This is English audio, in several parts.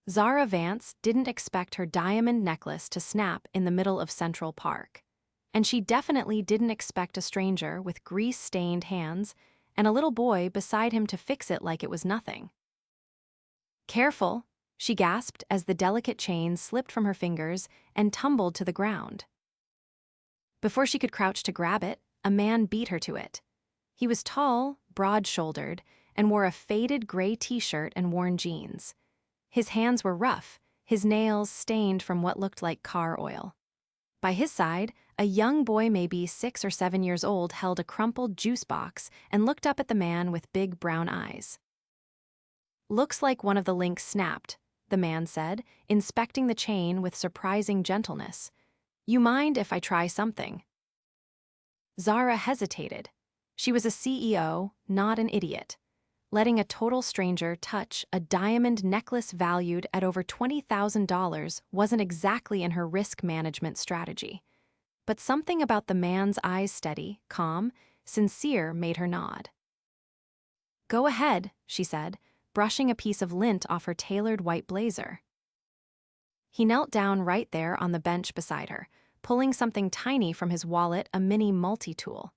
Zara Vance didn't expect her diamond necklace to snap in the middle of Central Park. And she definitely didn't expect a stranger with grease-stained hands and a little boy beside him to fix it like it was nothing. "Careful," she gasped as the delicate chain slipped from her fingers and tumbled to the ground. Before she could crouch to grab it, a man beat her to it. He was tall, broad-shouldered, and wore a faded gray t-shirt and worn jeans. His hands were rough, his nails stained from what looked like car oil. By his side, a young boy maybe 6 or 7 years old held a crumpled juice box and looked up at the man with big brown eyes. "Looks like one of the links snapped," the man said, inspecting the chain with surprising gentleness. "You mind if I try something?" Zara hesitated. She was a CEO, not an idiot. Letting a total stranger touch a diamond necklace valued at over $20,000 wasn't exactly in her risk management strategy. But something about the man's eyes, steady, calm, sincere, made her nod. "Go ahead," she said, brushing a piece of lint off her tailored white blazer. He knelt down right there on the bench beside her, pulling something tiny from his wallet, a mini multi-tool.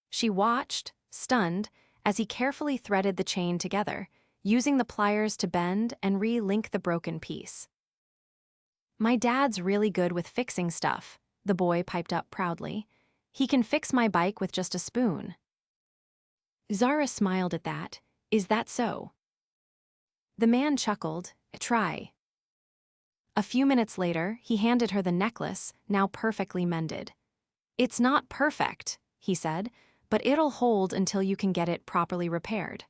She watched, stunned, as he carefully threaded the chain together, using the pliers to bend and re-link the broken piece. "My dad's really good with fixing stuff," the boy piped up proudly. "He can fix my bike with just a spoon." Zara smiled at that. "Is that so?" The man chuckled. "Try." A few minutes later, he handed her the necklace, now perfectly mended. "It's not perfect," he said, "but it'll hold until you can get it properly repaired."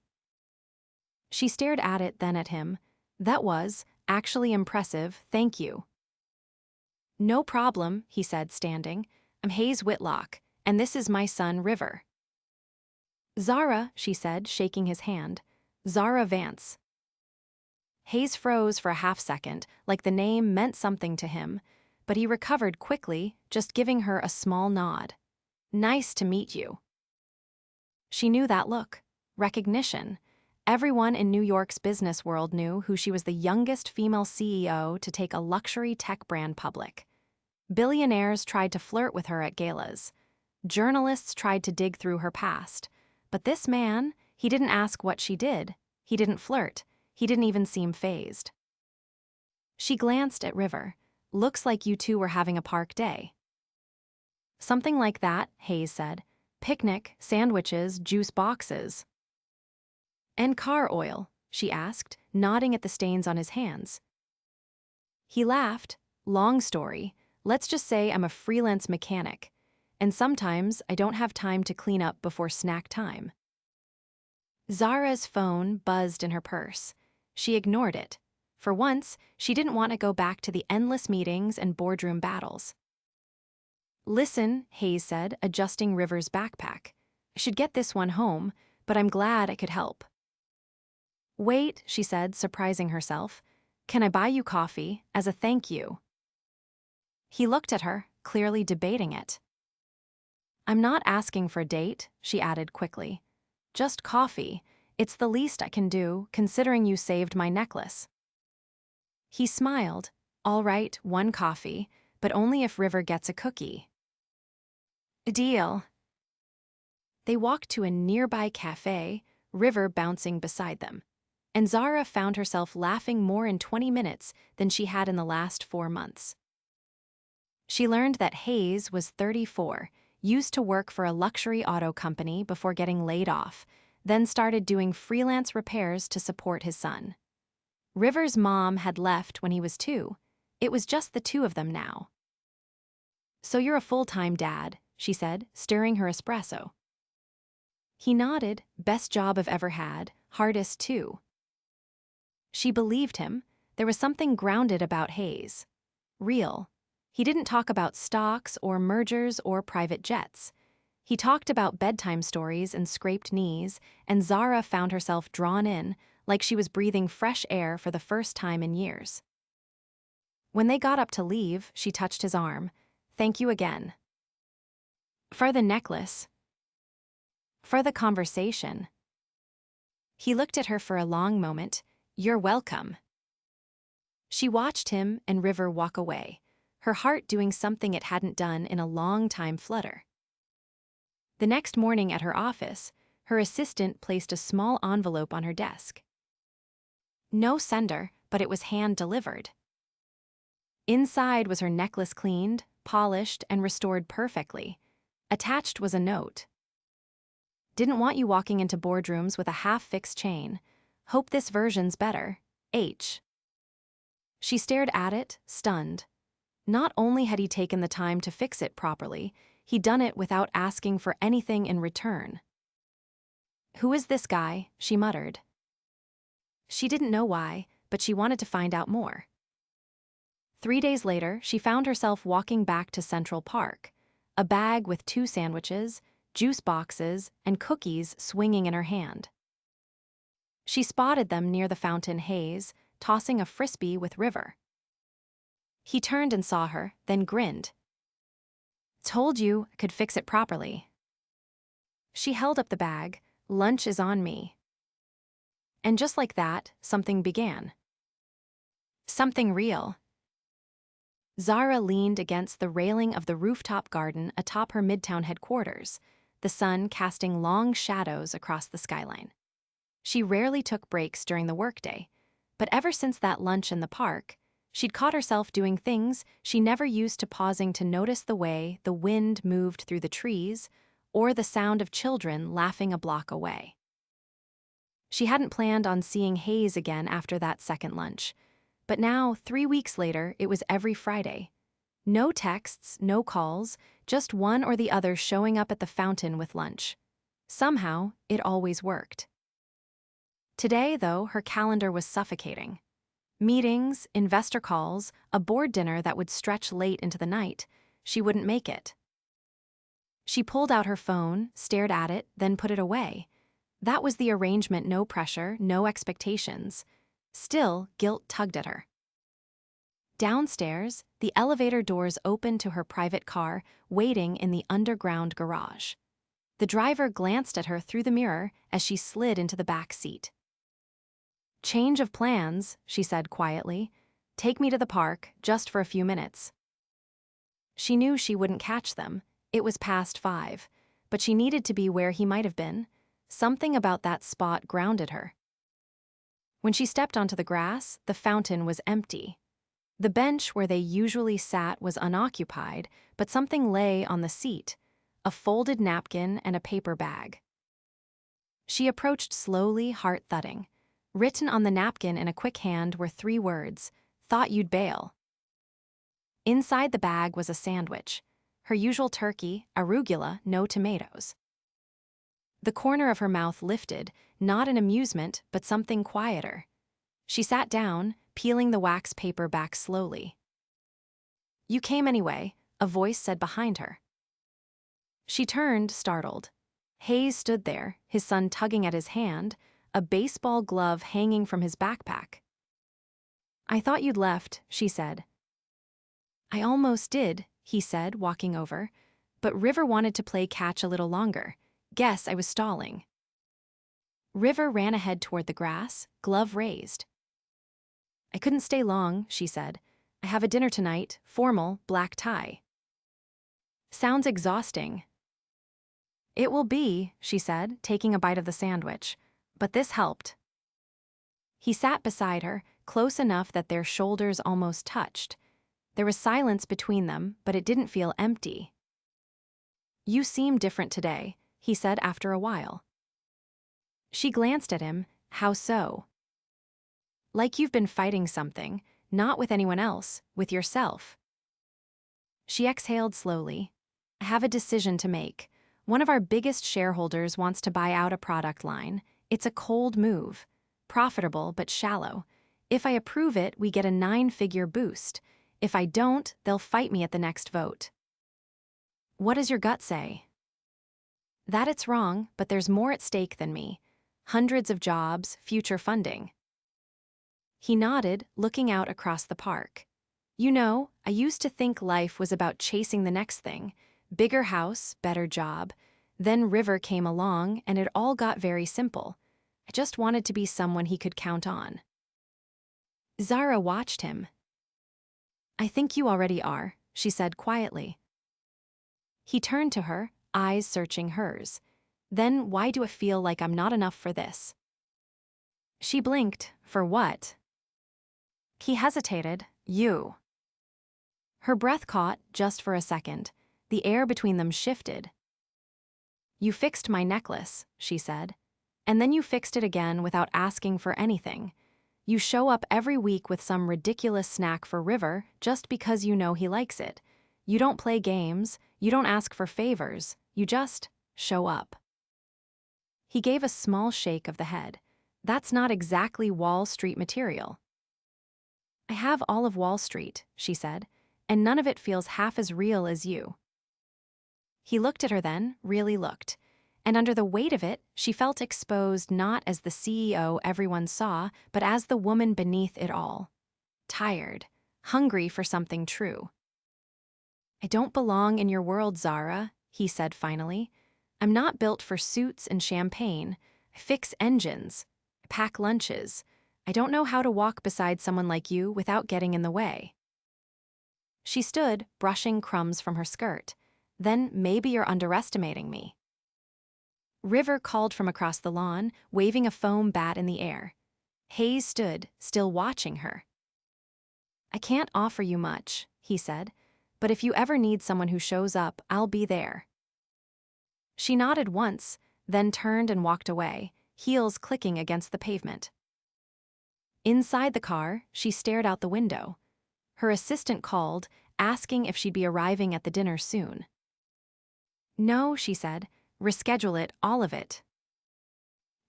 She stared at it, then at him. "That was, actually impressive, thank you." "No problem," he said, standing. "I'm Hayes Whitlock, and this is my son, River." "Zara," she said, shaking his hand. "Zara Vance." Hayes froze for a half-second, like the name meant something to him, but he recovered quickly, just giving her a small nod. "Nice to meet you." She knew that look. Recognition. Everyone in New York's business world knew who she was, the youngest female CEO to take a luxury tech brand public. Billionaires tried to flirt with her at galas. Journalists tried to dig through her past. But this man, he didn't ask what she did. He didn't flirt. He didn't even seem fazed. She glanced at River. "Looks like you two were having a park day." "Something like that," Hayes said. "Picnic, sandwiches, juice boxes." "And car oil?" she asked, nodding at the stains on his hands. He laughed. "Long story. Let's just say I'm a freelance mechanic, and sometimes I don't have time to clean up before snack time." Zara's phone buzzed in her purse. She ignored it. For once, she didn't want to go back to the endless meetings and boardroom battles. "Listen," Hayes said, adjusting River's backpack. "I should get this one home, but I'm glad I could help." "Wait," she said, surprising herself. "Can I buy you coffee, as a thank you?" He looked at her, clearly debating it. "I'm not asking for a date," she added quickly. "Just coffee. It's the least I can do, considering you saved my necklace." He smiled. "All right, one coffee, but only if River gets a cookie." "Deal." They walked to a nearby cafe, River bouncing beside them. And Zara found herself laughing more in 20 minutes than she had in the last 4 months. She learned that Hayes was 34, used to work for a luxury auto company before getting laid off, then started doing freelance repairs to support his son. River's mom had left when he was 2. It was just the two of them now. "So you're a full-time dad," she said, stirring her espresso. He nodded. "Best job I've ever had, hardest too." She believed him. There was something grounded about Hayes. Real. He didn't talk about stocks or mergers or private jets. He talked about bedtime stories and scraped knees, and Zara found herself drawn in, like she was breathing fresh air for the first time in years. When they got up to leave, she touched his arm. "Thank you again." "For the necklace." "For the conversation." He looked at her for a long moment. "You're welcome." She watched him and River walk away, her heart doing something it hadn't done in a long time flutter. The next morning at her office, her assistant placed a small envelope on her desk. No sender, but it was hand-delivered. Inside was her necklace cleaned, polished, and restored perfectly. Attached was a note. Didn't want you walking into boardrooms with a half-fixed chain. Hope this version's better. H. She stared at it, stunned. Not only had he taken the time to fix it properly, he'd done it without asking for anything in return. "Who is this guy?" she muttered. She didn't know why, but she wanted to find out more. 3 days later, she found herself walking back to Central Park, a bag with 2 sandwiches, juice boxes, and cookies swinging in her hand. She spotted them near the fountain Hayes, tossing a frisbee with River. He turned and saw her, then grinned. "Told you I could fix it properly." She held up the bag. "Lunch is on me." And just like that, something began. Something real. Zara leaned against the railing of the rooftop garden atop her Midtown headquarters, the sun casting long shadows across the skyline. She rarely took breaks during the workday, but ever since that lunch in the park, she'd caught herself doing things she never used to, pausing to notice the way the wind moved through the trees or the sound of children laughing a block away. She hadn't planned on seeing Hayes again after that second lunch, but now, 3 weeks later, it was every Friday. No texts, no calls, just one or the other showing up at the fountain with lunch. Somehow, it always worked. Today, though, her calendar was suffocating. Meetings, investor calls, a board dinner that would stretch late into the night. She wouldn't make it. She pulled out her phone, stared at it, then put it away. That was the arrangement: no pressure, no expectations. Still, guilt tugged at her. Downstairs, the elevator doors opened to her private car, waiting in the underground garage. The driver glanced at her through the mirror as she slid into the back seat. "Change of plans," she said quietly. "Take me to the park, just for a few minutes." She knew she wouldn't catch them. It was past 5, but she needed to be where he might have been. Something about that spot grounded her. When she stepped onto the grass, the fountain was empty. The bench where they usually sat was unoccupied, but something lay on the seat: a folded napkin and a paper bag. She approached slowly, heart thudding. Written on the napkin in a quick hand were 3 words: "Thought you'd bail." Inside the bag was a sandwich. Her usual turkey, arugula, no tomatoes. The corner of her mouth lifted, not in amusement, but something quieter. She sat down, peeling the wax paper back slowly. "You came anyway," a voice said behind her. She turned, startled. Hayes stood there, his son tugging at his hand, a baseball glove hanging from his backpack. "I thought you'd left," she said. "I almost did," he said, walking over, "but River wanted to play catch a little longer. Guess I was stalling." River ran ahead toward the grass, glove raised. "I couldn't stay long," she said. "I have a dinner tonight, formal, black tie." "Sounds exhausting." "It will be," she said, taking a bite of the sandwich, "but this helped." He sat beside her, close enough that their shoulders almost touched. There was silence between them, but it didn't feel empty. "You seem different today," he said after a while. She glanced at him. "How so?" "Like you've been fighting something, not with anyone else, with yourself." She exhaled slowly. "I have a decision to make. One of our biggest shareholders wants to buy out a product line. It's a cold move. Profitable, but shallow. If I approve it, we get a 9-figure boost. If I don't, they'll fight me at the next vote." "What does your gut say?" "That it's wrong, but there's more at stake than me. Hundreds of jobs, future funding." He nodded, looking out across the park. "You know, I used to think life was about chasing the next thing. Bigger house, better job. Then River came along, and it all got very simple. I just wanted to be someone he could count on." Zara watched him. "I think you already are," she said quietly. He turned to her, eyes searching hers. "Then why do I feel like I'm not enough for this?" She blinked. "For what?" He hesitated. "You." Her breath caught just for a second. The air between them shifted. "You fixed my necklace," she said. "And then you fixed it again without asking for anything. You show up every week with some ridiculous snack for River just because you know he likes it. You don't play games, you don't ask for favors, you just show up." He gave a small shake of the head. "That's not exactly Wall Street material." "I have all of Wall Street," she said, "and none of it feels half as real as you." He looked at her then, really looked. And under the weight of it, she felt exposed not as the CEO everyone saw, but as the woman beneath it all. Tired, hungry for something true. "I don't belong in your world, Zara," he said finally. "I'm not built for suits and champagne. I fix engines. I pack lunches. I don't know how to walk beside someone like you without getting in the way." She stood, brushing crumbs from her skirt. "Then maybe you're underestimating me." River called from across the lawn, waving a foam bat in the air. Hayes stood, still watching her. "I can't offer you much," he said, "but if you ever need someone who shows up, I'll be there." She nodded once, then turned and walked away, heels clicking against the pavement. Inside the car, she stared out the window. Her assistant called, asking if she'd be arriving at the dinner soon. "No," she said. "Reschedule it, all of it."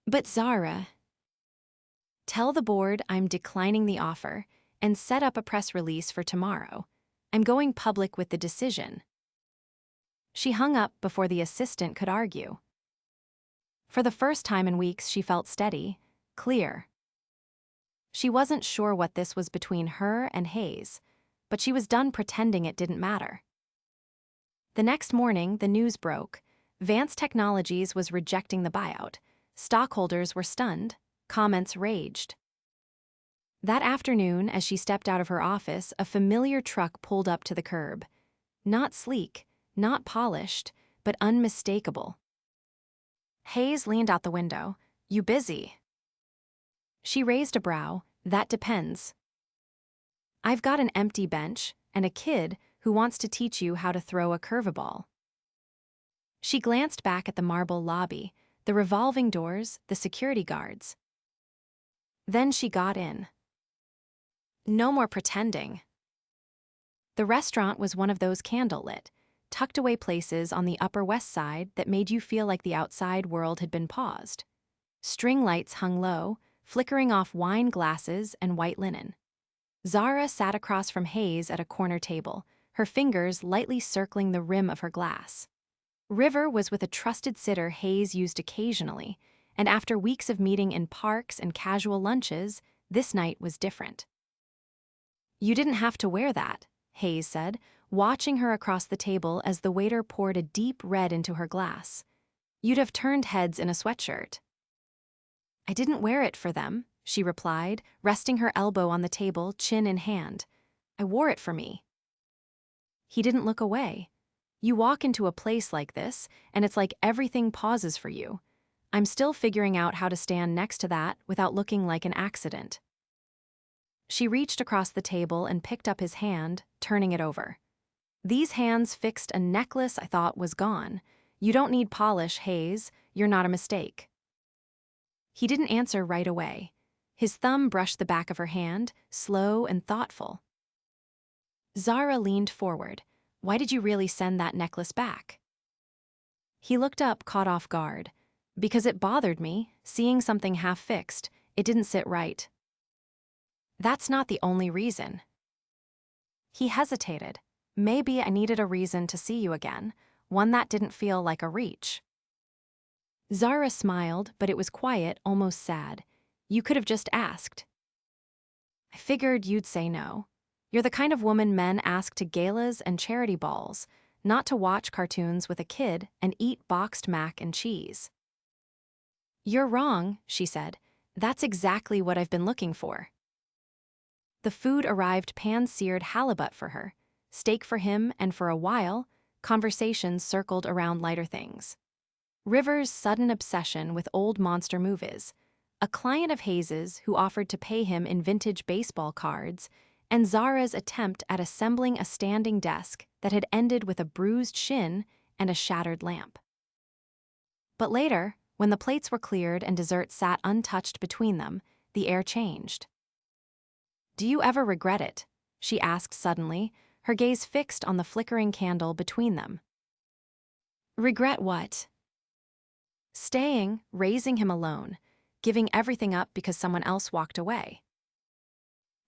"But Zara—" "Tell the board I'm declining the offer and set up a press release for tomorrow. I'm going public with the decision." She hung up before the assistant could argue. For the first time in weeks, she felt steady, clear. She wasn't sure what this was between her and Hayes, but she was done pretending it didn't matter. The next morning, the news broke. Vance Technologies was rejecting the buyout. Stockholders were stunned. Comments raged. That afternoon, as she stepped out of her office, a familiar truck pulled up to the curb. Not sleek, not polished, but unmistakable. Hayes leaned out the window. "You busy?" She raised a brow. "That depends. I've got an empty bench and a kid who wants to teach you how to throw a curveball." She glanced back at the marble lobby, the revolving doors, the security guards. Then she got in. No more pretending. The restaurant was one of those candlelit, tucked-away places on the Upper West Side that made you feel like the outside world had been paused. String lights hung low, flickering off wine glasses and white linen. Zara sat across from Hayes at a corner table, her fingers lightly circling the rim of her glass. River was with a trusted sitter Hayes used occasionally, and after weeks of meeting in parks and casual lunches, this night was different. "You didn't have to wear that," Hayes said, watching her across the table as the waiter poured a deep red into her glass. "You'd have turned heads in a sweatshirt." "I didn't wear it for them," she replied, resting her elbow on the table, chin in hand. "I wore it for me." He didn't look away. "You walk into a place like this, and it's like everything pauses for you. I'm still figuring out how to stand next to that without looking like an accident." She reached across the table and picked up his hand, turning it over. "These hands fixed a necklace I thought was gone. You don't need polish, Hayes. You're not a mistake." He didn't answer right away. His thumb brushed the back of her hand, slow and thoughtful. Zara leaned forward. "Why did you really send that necklace back?" He looked up, caught off guard. "Because it bothered me, seeing something half-fixed. It didn't sit right." "That's not the only reason." He hesitated. "Maybe I needed a reason to see you again, one that didn't feel like a reach." Zara smiled, but it was quiet, almost sad. "You could have just asked." "I figured you'd say no. You're the kind of woman men ask to galas and charity balls, not to watch cartoons with a kid and eat boxed mac and cheese." "You're wrong," she said. "That's exactly what I've been looking for." The food arrived pan-seared halibut for her, steak for him, and for a while, conversations circled around lighter things. River's sudden obsession with old monster movies, a client of Hayes's who offered to pay him in vintage baseball cards, and Zara's attempt at assembling a standing desk that had ended with a bruised shin and a shattered lamp. But later, when the plates were cleared and dessert sat untouched between them, the air changed. "Do you ever regret it?" she asked suddenly, her gaze fixed on the flickering candle between them. "Regret what?" "Staying, raising him alone, giving everything up because someone else walked away."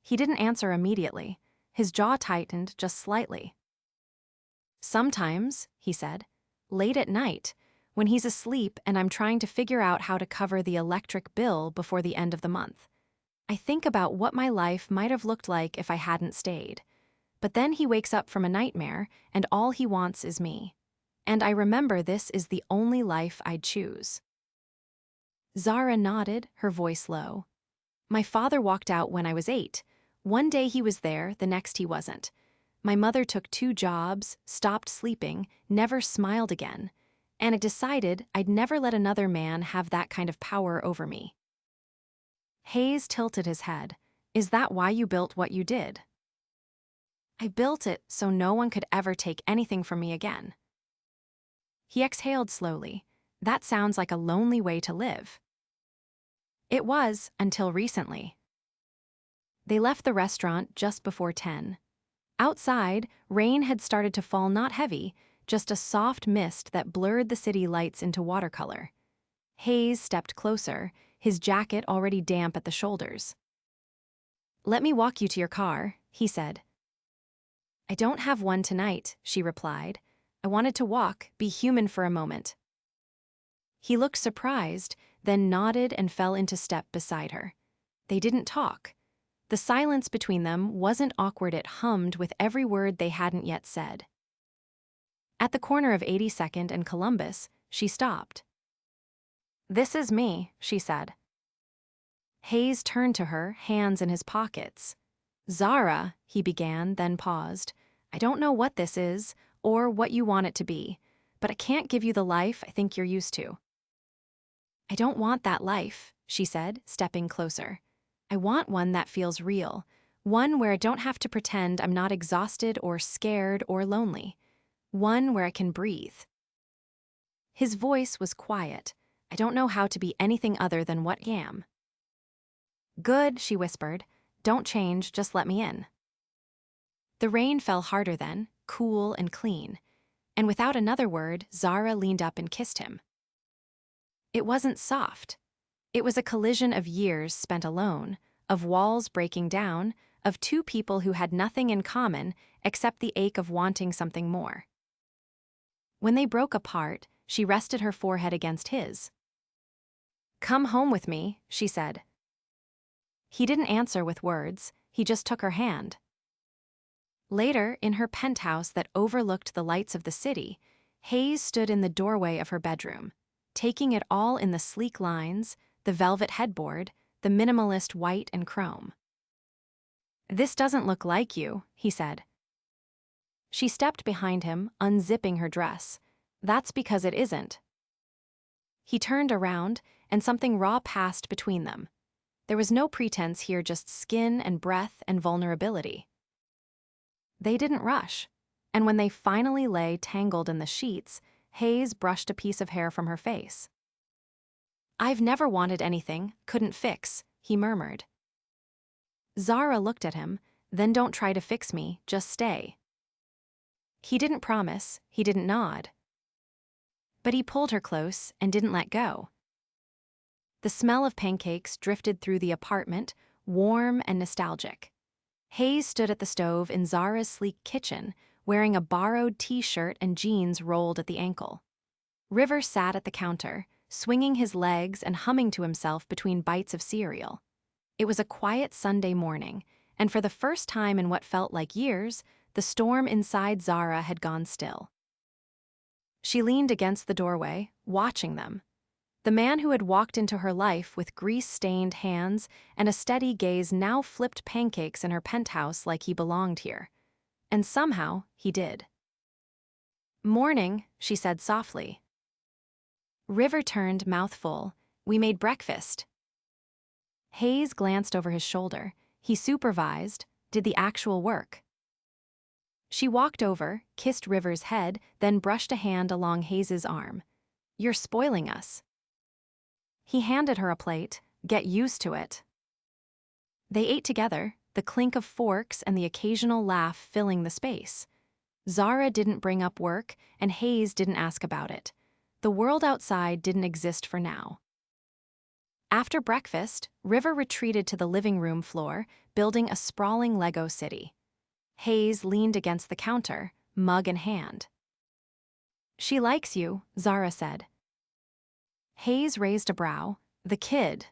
He didn't answer immediately. His jaw tightened just slightly. "Sometimes," he said, "late at night, when he's asleep and I'm trying to figure out how to cover the electric bill before the end of the month, I think about what my life might have looked like if I hadn't stayed. But then he wakes up from a nightmare, and all he wants is me. And I remember this is the only life I'd choose." Zara nodded, her voice low. "My father walked out when I was 8. One day he was there, the next he wasn't. My mother took 2 jobs, stopped sleeping, never smiled again, and I decided I'd never let another man have that kind of power over me." Hayes tilted his head. "Is that why you built what you did?" "I built it so no one could ever take anything from me again." He exhaled slowly. "That sounds like a lonely way to live." "It was, until recently." They left the restaurant just before 10. Outside, rain had started to fall, not heavy, just a soft mist that blurred the city lights into watercolor. Hayes stepped closer, his jacket already damp at the shoulders. "Let me walk you to your car," he said. "I don't have one tonight," she replied. "I wanted to walk, be human for a moment." He looked surprised, then nodded and fell into step beside her. They didn't talk. The silence between them wasn't awkward, it hummed with every word they hadn't yet said. At the corner of 82nd and Columbus, she stopped. "This is me," she said. Hayes turned to her, hands in his pockets. "Zara," he began, then paused. "I don't know what this is, or what you want it to be, but I can't give you the life I think you're used to." "I don't want that life," she said, stepping closer. "I want one that feels real, one where I don't have to pretend I'm not exhausted or scared or lonely, one where I can breathe." His voice was quiet. "I don't know how to be anything other than what I am." "Good," she whispered. "Don't change, just let me in." The rain fell harder then, cool and clean, and without another word, Zara leaned up and kissed him. It wasn't soft. It was a collision of years spent alone, of walls breaking down, of 2 people who had nothing in common except the ache of wanting something more. When they broke apart, she rested her forehead against his. "Come home with me," she said. He didn't answer with words, he just took her hand. Later, in her penthouse that overlooked the lights of the city, Hayes stood in the doorway of her bedroom, taking it all in, the sleek lines, the velvet headboard, the minimalist white and chrome. "This doesn't look like you," he said. She stepped behind him, unzipping her dress. "That's because it isn't." He turned around, and something raw passed between them. There was no pretense here, just skin and breath and vulnerability. They didn't rush, and when they finally lay tangled in the sheets, Hayes brushed a piece of hair from her face. "I've never wanted anything, couldn't fix," he murmured. Zara looked at him. "Then don't try to fix me, just stay." He didn't promise, he didn't nod. But he pulled her close and didn't let go. The smell of pancakes drifted through the apartment, warm and nostalgic. Hayes stood at the stove in Zara's sleek kitchen, wearing a borrowed t-shirt and jeans rolled at the ankle. River sat at the counter, swinging his legs and humming to himself between bites of cereal. It was a quiet Sunday morning, and for the first time in what felt like years, the storm inside Zara had gone still. She leaned against the doorway, watching them. The man who had walked into her life with grease-stained hands and a steady gaze now flipped pancakes in her penthouse like he belonged here. And somehow, he did. "Morning," she said softly. River turned, mouth full. "We made breakfast." Hayes glanced over his shoulder. He supervised, did the actual work. She walked over, kissed River's head, then brushed a hand along Hayes's arm. "You're spoiling us." He handed her a plate. "Get used to it." They ate together, the clink of forks and the occasional laugh filling the space. Zara didn't bring up work, and Hayes didn't ask about it. The world outside didn't exist for now. After breakfast, River retreated to the living room floor, building a sprawling Lego city. Hayes leaned against the counter, mug in hand. "She likes you," Zara said. Hayes raised a brow. "The kid."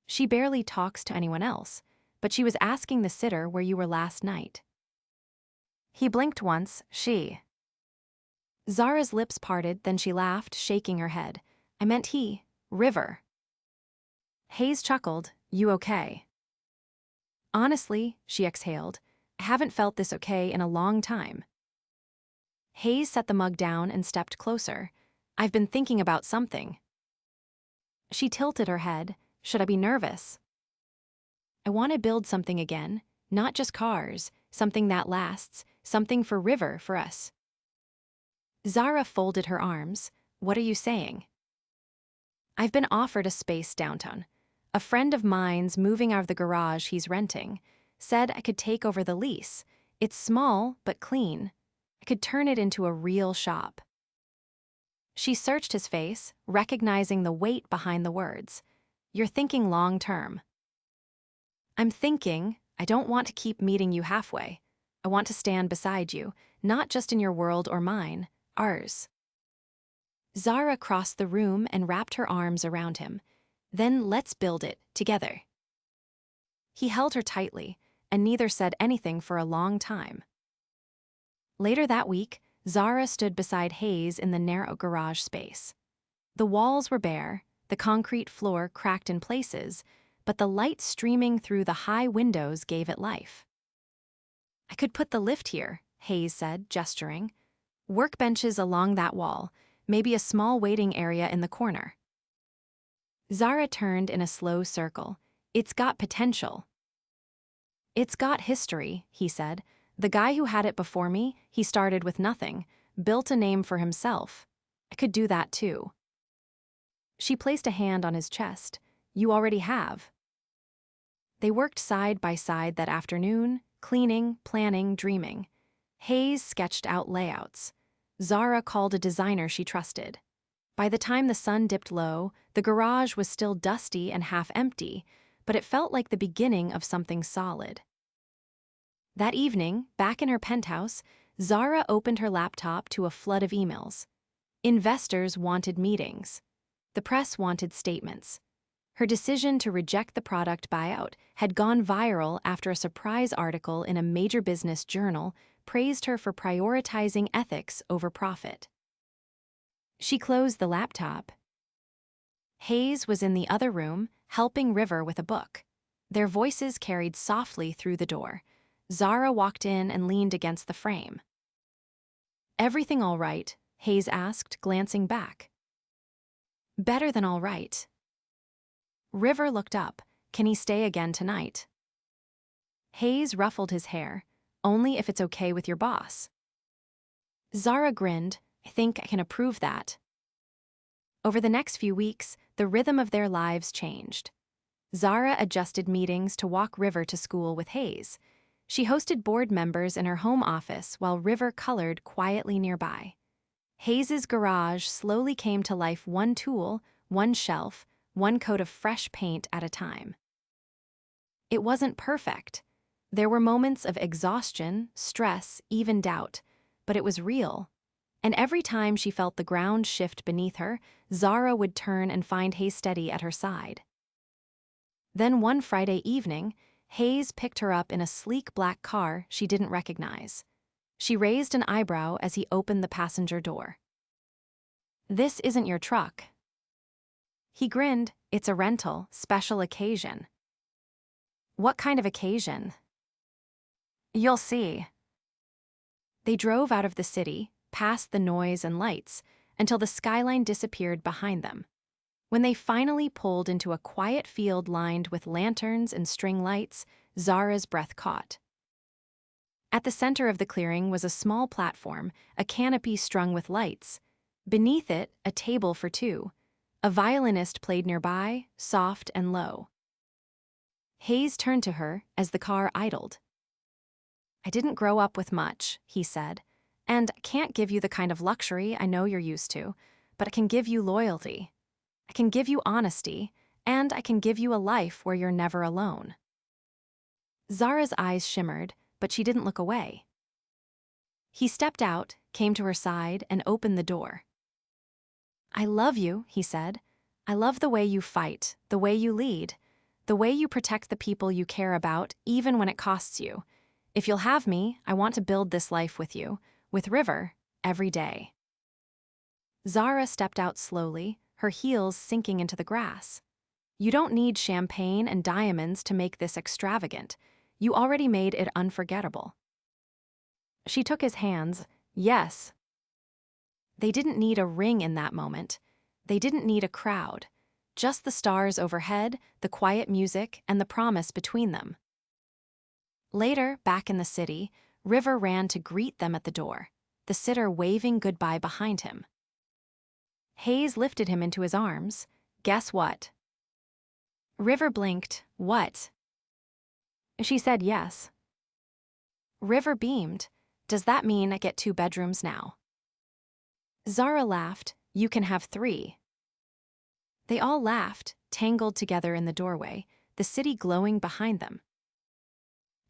"She barely talks to anyone else, but she was asking the sitter where you were last night." He blinked once. "She." Zara's lips parted, then she laughed, shaking her head. "I meant he, River." Hayes chuckled. "You okay?" "Honestly," she exhaled, "I haven't felt this okay in a long time." Hayes set the mug down and stepped closer. "I've been thinking about something." She tilted her head. "Should I be nervous?" "I want to build something again, not just cars, something that lasts, something for River, for us." Zara folded her arms. "What are you saying?" "I've been offered a space downtown. A friend of mine's moving out of the garage he's renting. Said I could take over the lease. It's small, but clean. I could turn it into a real shop." She searched his face, recognizing the weight behind the words. "You're thinking long-term." "I'm thinking, I don't want to keep meeting you halfway. I want to stand beside you, not just in your world or mine, ours." Zara crossed the room and wrapped her arms around him. "Then let's build it, together." He held her tightly, and neither said anything for a long time. Later that week, Zara stood beside Hayes in the narrow garage space. The walls were bare, the concrete floor cracked in places, but the light streaming through the high windows gave it life. "I could put the lift here," Hayes said, gesturing. "Workbenches along that wall, maybe a small waiting area in the corner." Zara turned in a slow circle. "It's got potential." "It's got history," he said. "The guy who had it before me, he started with nothing, built a name for himself. I could do that too." She placed a hand on his chest. "You already have." They worked side by side that afternoon, cleaning, planning, dreaming. Hayes sketched out layouts. Zara called a designer she trusted. By the time the sun dipped low, the garage was still dusty and half empty, but it felt like the beginning of something solid. That evening, back in her penthouse, Zara opened her laptop to a flood of emails. Investors wanted meetings. The press wanted statements. Her decision to reject the product buyout had gone viral after a surprise article in a major business journal praised her for prioritizing ethics over profit. She closed the laptop. Hayes was in the other room, helping River with a book. Their voices carried softly through the door. Zara walked in and leaned against the frame. "Everything all right?" Hayes asked, glancing back. "Better than all right." River looked up. "Can he stay again tonight?" Hayes ruffled his hair. "Only if it's okay with your boss." Zara grinned. "I think I can approve that." Over the next few weeks, the rhythm of their lives changed. Zara adjusted meetings to walk River to school with Hayes. She hosted board members in her home office while River colored quietly nearby. Hayes's garage slowly came to life, one tool, one shelf, one coat of fresh paint at a time. It wasn't perfect. There were moments of exhaustion, stress, even doubt, but it was real. And every time she felt the ground shift beneath her, Zara would turn and find Hayes steady at her side. Then one Friday evening, Hayes picked her up in a sleek black car she didn't recognize. She raised an eyebrow as he opened the passenger door. "This isn't your truck." He grinned. It's a rental, special occasion. What kind of occasion? You'll see. They drove out of the city, past the noise and lights, until the skyline disappeared behind them. When they finally pulled into a quiet field lined with lanterns and string lights, Zara's breath caught. At the center of the clearing was a small platform, a canopy strung with lights. Beneath it, a table for two. A violinist played nearby, soft and low. Hayes turned to her as the car idled. I didn't grow up with much, he said, and I can't give you the kind of luxury I know you're used to, but I can give you loyalty. I can give you honesty, and I can give you a life where you're never alone. Zara's eyes shimmered, but she didn't look away. He stepped out, came to her side, and opened the door. I love you, he said. I love the way you fight, the way you lead, the way you protect the people you care about, even when it costs you. If you'll have me, I want to build this life with you, with River, every day. Zara stepped out slowly, her heels sinking into the grass. You don't need champagne and diamonds to make this extravagant. You already made it unforgettable. She took his hands. Yes. They didn't need a ring in that moment. They didn't need a crowd. Just the stars overhead, the quiet music, and the promise between them. Later, back in the city, River ran to greet them at the door, the sitter waving goodbye behind him. Hayes lifted him into his arms. Guess what? River blinked. What? She said yes. River beamed. Does that mean I get 2 bedrooms now? Zara laughed. You can have 3. They all laughed, tangled together in the doorway, the city glowing behind them.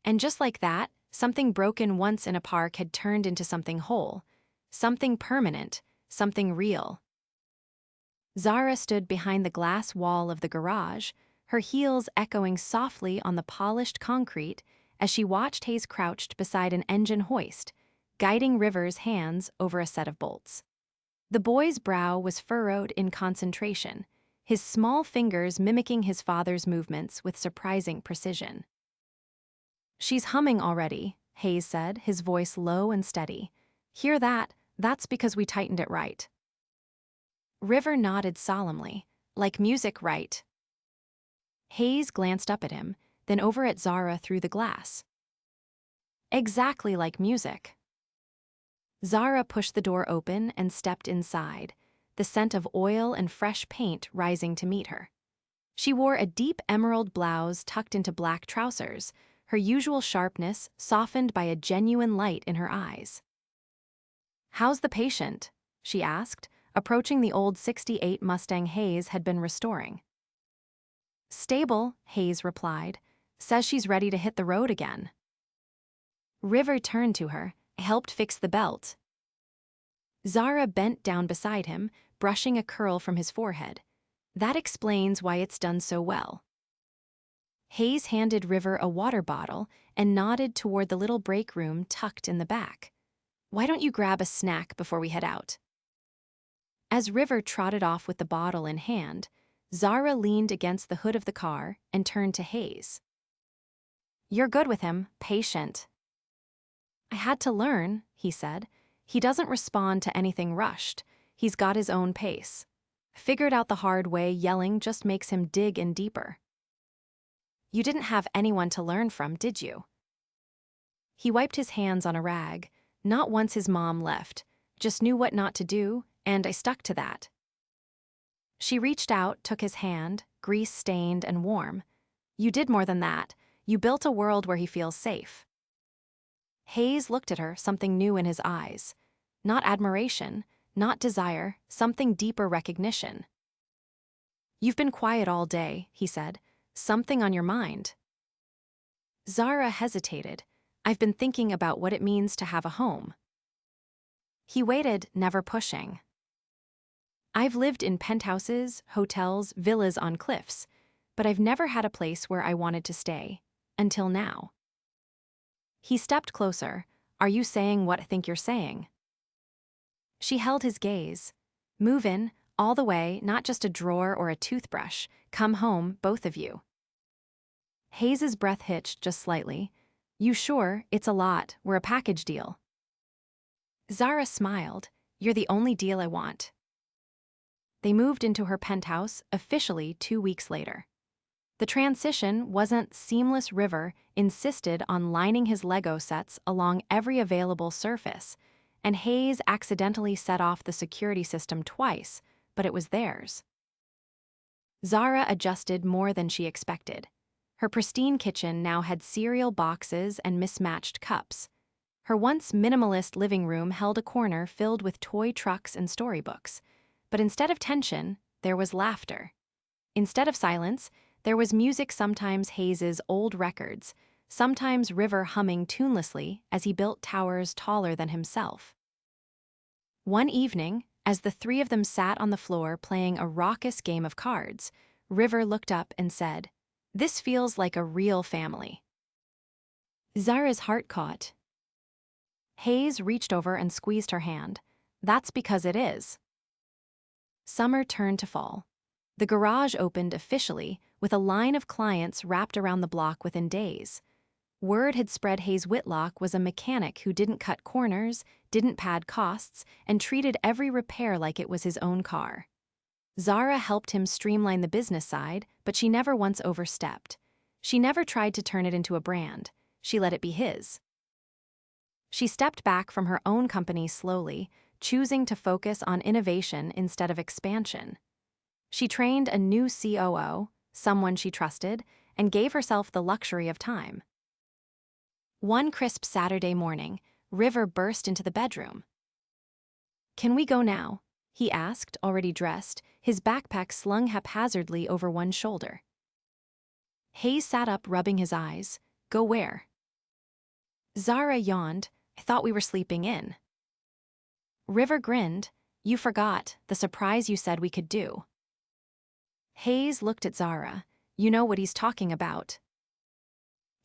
And just like that, something broken once in a park had turned into something whole, something permanent, something real. Zara stood behind the glass wall of the garage, her heels echoing softly on the polished concrete as she watched Hayes crouched beside an engine hoist, guiding River's hands over a set of bolts. The boy's brow was furrowed in concentration, his small fingers mimicking his father's movements with surprising precision. She's humming already, Hayes said, his voice low and steady. Hear that? That's because we tightened it right. River nodded solemnly. Like music, right? Hayes glanced up at him, then over at Zara through the glass. Exactly like music. Zara pushed the door open and stepped inside, the scent of oil and fresh paint rising to meet her. She wore a deep emerald blouse tucked into black trousers, her usual sharpness softened by a genuine light in her eyes. How's the patient? She asked, approaching the old '68 Mustang Hayes had been restoring. Stable, Hayes replied. Says she's ready to hit the road again. River turned to her, helped fix the belt. Zara bent down beside him, brushing a curl from his forehead. That explains why it's done so well. Hayes handed River a water bottle and nodded toward the little break room tucked in the back. Why don't you grab a snack before we head out? As River trotted off with the bottle in hand, Zara leaned against the hood of the car and turned to Hayes. You're good with him, patient. I had to learn, he said. He doesn't respond to anything rushed. He's got his own pace. Figured out the hard way yelling just makes him dig in deeper. You didn't have anyone to learn from, did you? He wiped his hands on a rag. Not once his mom left. Just knew what not to do, and I stuck to that. She reached out, took his hand, grease-stained and warm. You did more than that. You built a world where he feels safe. Hayes looked at her, something new in his eyes. Not admiration, not desire, something deeper recognition. You've been quiet all day, he said. Something on your mind. Zara hesitated. I've been thinking about what it means to have a home. He waited, never pushing. I've lived in penthouses, hotels, villas on cliffs, but I've never had a place where I wanted to stay. Until now. He stepped closer. Are you saying what I think you're saying? She held his gaze. Move in, All the way, not just a drawer or a toothbrush. Come home, both of you. Hayes's breath hitched just slightly. You sure? It's a lot. We're a package deal. Zara smiled. You're the only deal I want. They moved into her penthouse, officially 2 weeks later. The transition wasn't seamless. River insisted on lining his Lego sets along every available surface, and Hayes accidentally set off the security system twice, but it was theirs. Zara adjusted more than she expected. Her pristine kitchen now had cereal boxes and mismatched cups. Her once minimalist living room held a corner filled with toy trucks and storybooks. But instead of tension, there was laughter. Instead of silence, there was music, sometimes Hayes's old records, sometimes River humming tunelessly as he built towers taller than himself. One evening, as the three of them sat on the floor playing a raucous game of cards, River looked up and said, "This feels like a real family." Zara's heart caught. Hayes reached over and squeezed her hand. That's because it is. Summer turned to fall. The garage opened officially, with a line of clients wrapped around the block within days. Word had spread Hayes Whitlock was a mechanic who didn't cut corners, didn't pad costs, and treated every repair like it was his own car. Zara helped him streamline the business side, but she never once overstepped. She never tried to turn it into a brand. She let it be his. She stepped back from her own company slowly, choosing to focus on innovation instead of expansion. She trained a new COO, someone she trusted, and gave herself the luxury of time. One crisp Saturday morning, River burst into the bedroom. "Can we go now?" he asked, already dressed, his backpack slung haphazardly over one shoulder. Hayes sat up, rubbing his eyes. "Go where?" Zara yawned. "I thought we were sleeping in." River grinned. "You forgot the surprise you said we could do." Hayes looked at Zara. "You know what he's talking about."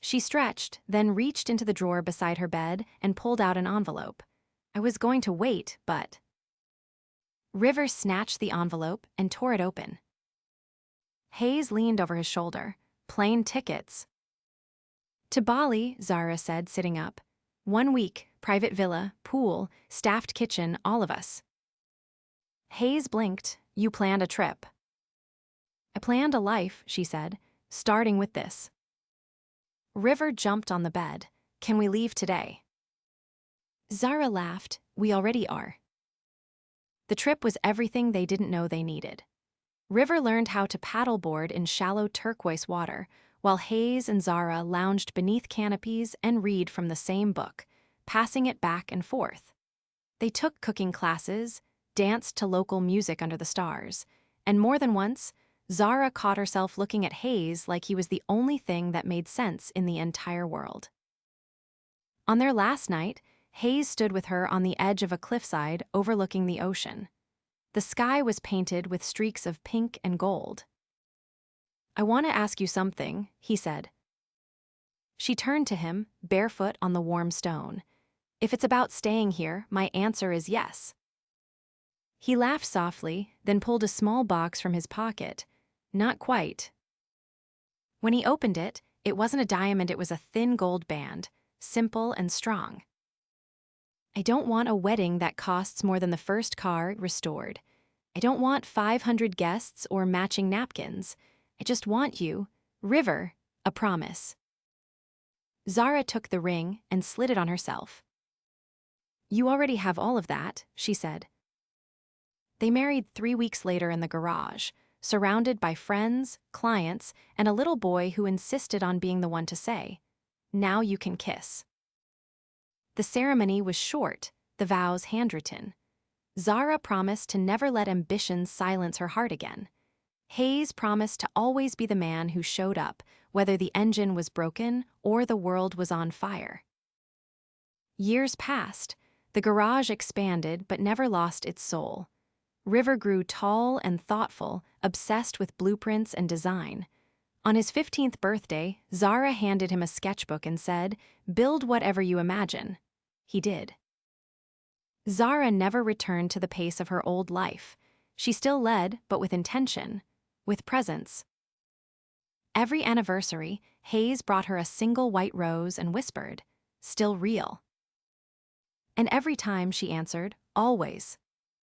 She stretched, then reached into the drawer beside her bed and pulled out an envelope. "I was going to wait, but..." River snatched the envelope and tore it open. Hayes leaned over his shoulder. "Plane tickets." "To Bali," Zara said, sitting up. 1 week, private villa, pool, staffed kitchen, all of us. Hayes blinked. "You planned a trip." "I planned a life," she said, "starting with this." River jumped on the bed. "Can we leave today?" Zara laughed. "We already are." The trip was everything they didn't know they needed. River learned how to paddleboard in shallow turquoise water, while Hayes and Zara lounged beneath canopies and read from the same book, passing it back and forth. They took cooking classes, danced to local music under the stars, and more than once, Zara caught herself looking at Hayes like he was the only thing that made sense in the entire world. On their last night, Hayes stood with her on the edge of a cliffside overlooking the ocean. The sky was painted with streaks of pink and gold. "I want to ask you something," he said. She turned to him, barefoot on the warm stone. "If it's about staying here, my answer is yes." He laughed softly, then pulled a small box from his pocket. "Not quite." When he opened it, it wasn't a diamond, it was a thin gold band, simple and strong. "I don't want a wedding that costs more than the first car restored. I don't want 500 guests or matching napkins. I just want you, River, a promise." Zara took the ring and slid it on herself. "You already have all of that," she said. They married 3 weeks later in the garage, surrounded by friends, clients, and a little boy who insisted on being the one to say, "Now you can kiss." The ceremony was short, the vows handwritten. Zara promised to never let ambition silence her heart again. Hayes promised to always be the man who showed up, whether the engine was broken or the world was on fire. Years passed. The garage expanded but never lost its soul. River grew tall and thoughtful, obsessed with blueprints and design. On his 15th birthday, Zara handed him a sketchbook and said, "Build whatever you imagine." He did. Zara never returned to the pace of her old life. She still led, but with intention, with presence. Every anniversary, Hayes brought her a single white rose and whispered, "Still real." And every time she answered, "Always."